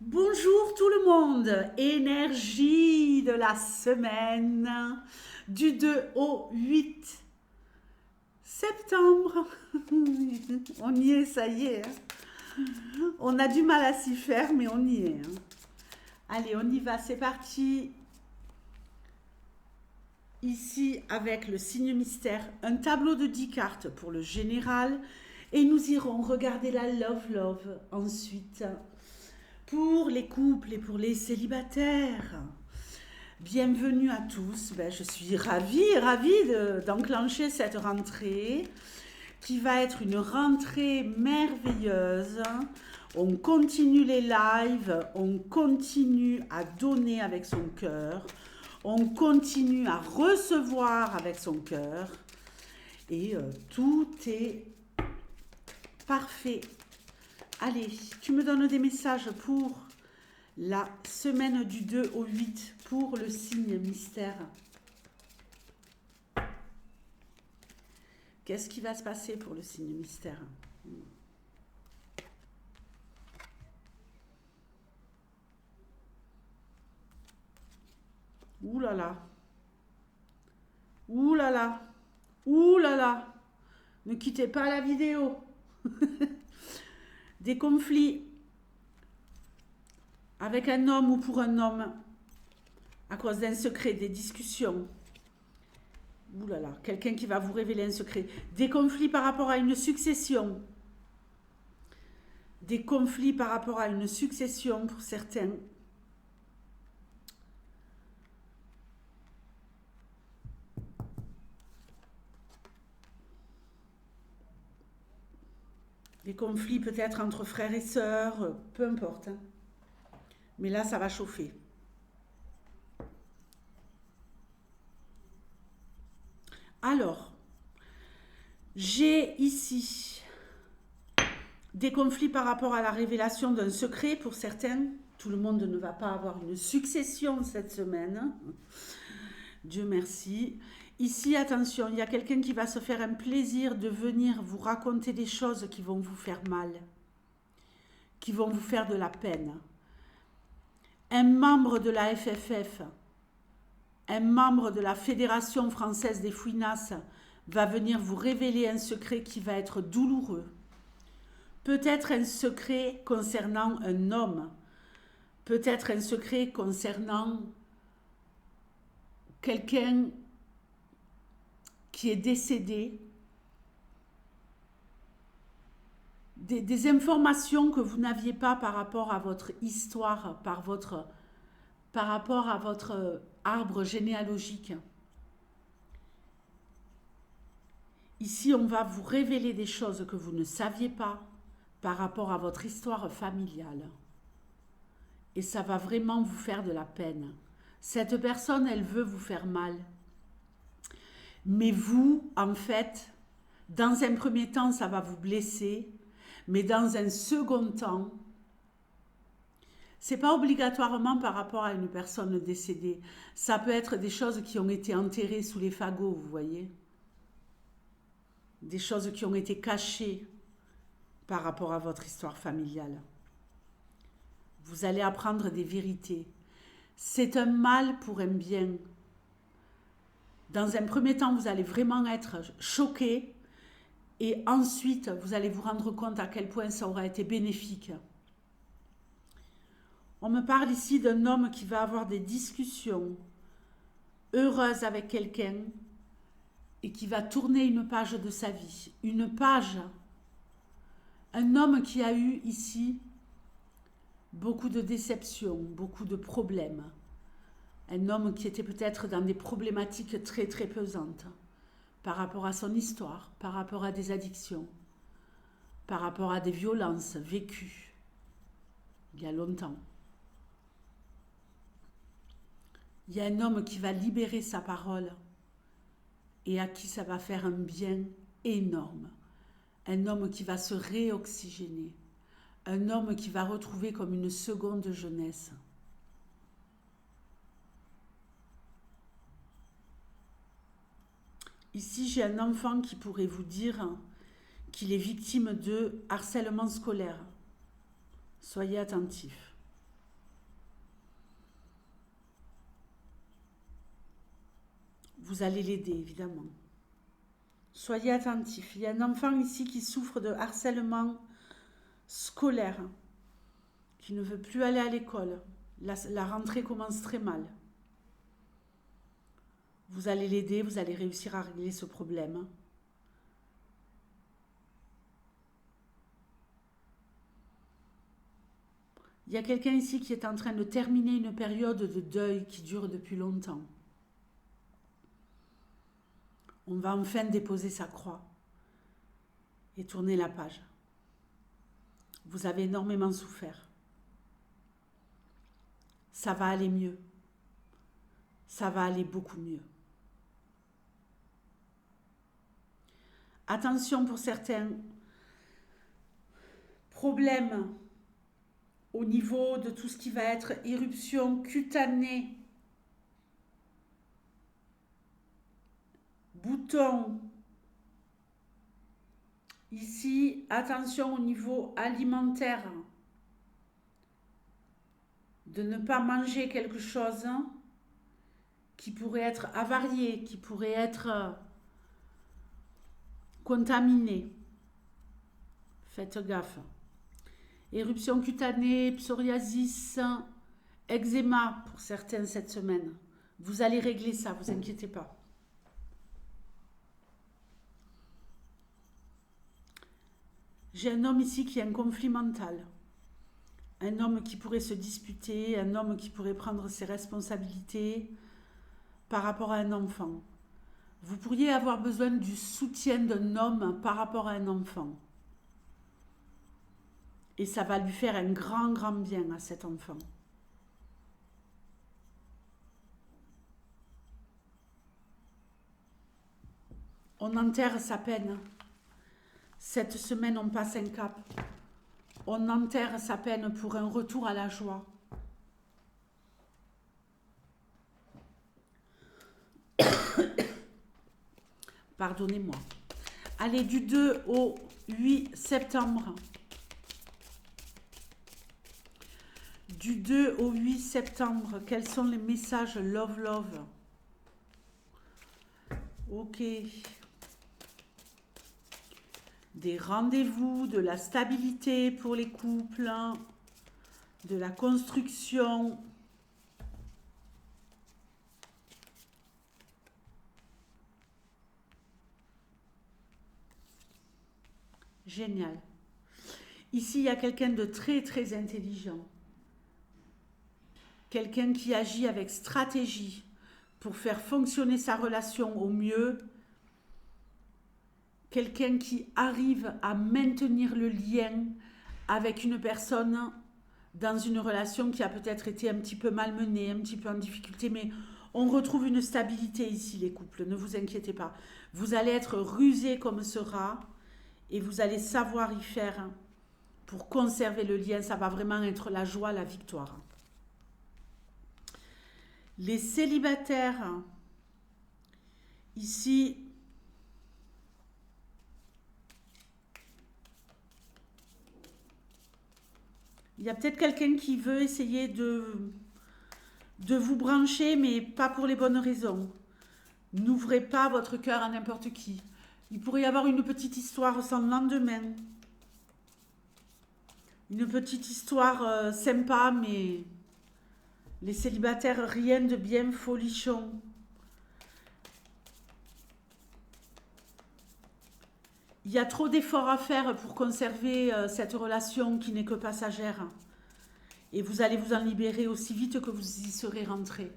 Bonjour tout le monde, énergie de la semaine du 2 au 8 septembre. On y est, ça y est, hein. On a du mal à s'y faire, mais on y est, hein. Allez, on y va, c'est parti. Ici, avec le signe mystère, un tableau de 10 cartes pour le général. Et nous irons regarder la Love ensuite pour les couples et pour les célibataires. Bienvenue à tous. Je suis ravie d'enclencher cette rentrée qui va être une rentrée merveilleuse. On continue les lives, on continue à donner avec son cœur, on continue à recevoir avec son cœur et tout est parfait. Allez, tu me donnes des messages pour la semaine du 2 au 8 pour le signe mystère. Qu'est-ce qui va se passer pour le signe mystère? Ouh là là. Ouh là là. Ouh là là. Ne quittez pas la vidéo. Des conflits avec un homme ou pour un homme à cause d'un secret, des discussions. Ouh là là, quelqu'un qui va vous révéler un secret. Des conflits par rapport à une succession. Des conflits par rapport à une succession pour certains. Des conflits peut-être entre frères et sœurs, peu importe, hein. Mais là, ça va chauffer. Alors, j'ai ici des conflits par rapport à la révélation d'un secret pour certains. Tout le monde ne va pas avoir une succession cette semaine. Dieu merci. Ici, attention, il y a quelqu'un qui va se faire un plaisir de venir vous raconter des choses qui vont vous faire mal, qui vont vous faire de la peine. Un membre de la FFF, un membre de la Fédération française des fouinasses va venir vous révéler un secret qui va être douloureux. Peut-être un secret concernant un homme, peut-être un secret concernant quelqu'un qui est décédé, des informations que vous n'aviez pas par rapport à votre histoire, par rapport à votre arbre généalogique. Ici, on va vous révéler des choses que vous ne saviez pas par rapport à votre histoire familiale. Et ça va vraiment vous faire de la peine. Cette personne, elle veut vous faire mal. Mais vous, en fait, dans un premier temps, ça va vous blesser. Mais dans un second temps, c'est pas obligatoirement par rapport à une personne décédée. Ça peut être des choses qui ont été enterrées sous les fagots, vous voyez. Des choses qui ont été cachées par rapport à votre histoire familiale. Vous allez apprendre des vérités. C'est un mal pour un bien. Dans un premier temps, vous allez vraiment être choqué et ensuite, vous allez vous rendre compte à quel point ça aura été bénéfique. On me parle ici d'un homme qui va avoir des discussions heureuses avec quelqu'un et qui va tourner une page de sa vie. Une page. Un homme qui a eu ici beaucoup de déceptions, beaucoup de problèmes. Un homme qui était peut-être dans des problématiques très très pesantes par rapport à son histoire, par rapport à des addictions, par rapport à des violences vécues il y a longtemps. Il y a un homme qui va libérer sa parole et à qui ça va faire un bien énorme. Un homme qui va se réoxygéner. Un homme qui va retrouver comme une seconde jeunesse. Ici, j'ai un enfant qui pourrait vous dire qu'il est victime de harcèlement scolaire. Soyez attentifs. vous allez l'aider, évidemment. Soyez attentifs. Il y a un enfant ici qui souffre de harcèlement scolaire, qui ne veut plus aller à l'école. La rentrée commence très mal. Vous allez l'aider, vous allez réussir à régler ce problème. Il y a quelqu'un ici qui est en train de terminer une période de deuil qui dure depuis longtemps. On va enfin déposer sa croix et tourner la page. Vous avez énormément souffert. Ça va aller mieux. Ça va aller beaucoup mieux. Attention pour certains problèmes au niveau de tout ce qui va être éruption cutanée, boutons. Ici, attention au niveau alimentaire, de ne pas manger quelque chose qui pourrait être avarié, qui pourrait être contaminé. Faites gaffe. Éruption cutanée, psoriasis, eczéma pour certains cette semaine. Vous allez régler ça, vous inquiétez pas. J'ai un homme ici qui a un conflit mental. Un homme qui pourrait se disputer, un homme qui pourrait prendre ses responsabilités par rapport à un enfant. Vous pourriez avoir besoin du soutien d'un homme par rapport à un enfant. Et ça va lui faire un grand, grand bien à cet enfant. On enterre sa peine. Cette semaine, on passe un cap. On enterre sa peine pour un retour à la joie. Pardonnez-moi. Allez, du 2 au 8 septembre. Du 2 au 8 septembre, quels sont les messages Love Love? Ok. Des rendez-vous, de la stabilité pour les couples, de la construction. Génial. Ici, il y a quelqu'un de très, très intelligent. Quelqu'un qui agit avec stratégie pour faire fonctionner sa relation au mieux. Quelqu'un qui arrive à maintenir le lien avec une personne dans une relation qui a peut-être été un petit peu malmenée, un petit peu en difficulté, mais on retrouve une stabilité ici, les couples, ne vous inquiétez pas. Vous allez être rusés comme ce rat et vous allez savoir y faire pour conserver le lien. Ça va vraiment être la joie, la victoire. Les célibataires, ici, il y a peut-être quelqu'un qui veut essayer de vous brancher, mais pas pour les bonnes raisons. N'ouvrez pas votre cœur à n'importe qui. Il pourrait y avoir une petite histoire sans lendemain. Une petite histoire sympa, mais les célibataires, rien de bien folichon. Il y a trop d'efforts à faire pour conserver cette relation qui n'est que passagère. Et vous allez vous en libérer aussi vite que vous y serez rentré.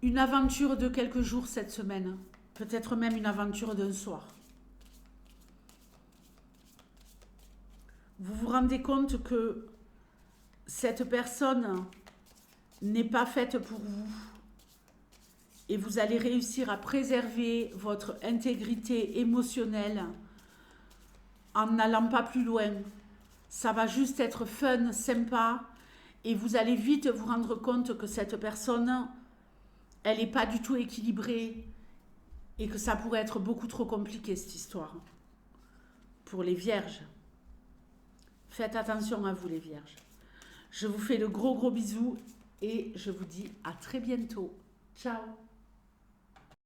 Une aventure de quelques jours cette semaine. Peut-être même une aventure d'un soir. Vous vous rendez compte que cette personne n'est pas faite pour vous. Et vous allez réussir à préserver votre intégrité émotionnelle en n'allant pas plus loin. Ça va juste être fun, sympa, et vous allez vite vous rendre compte que cette personne, elle n'est pas du tout équilibrée et que ça pourrait être beaucoup trop compliqué, cette histoire. Pour les vierges, faites attention à vous, les vierges. Je vous fais de gros bisous et je vous dis à très bientôt. Ciao!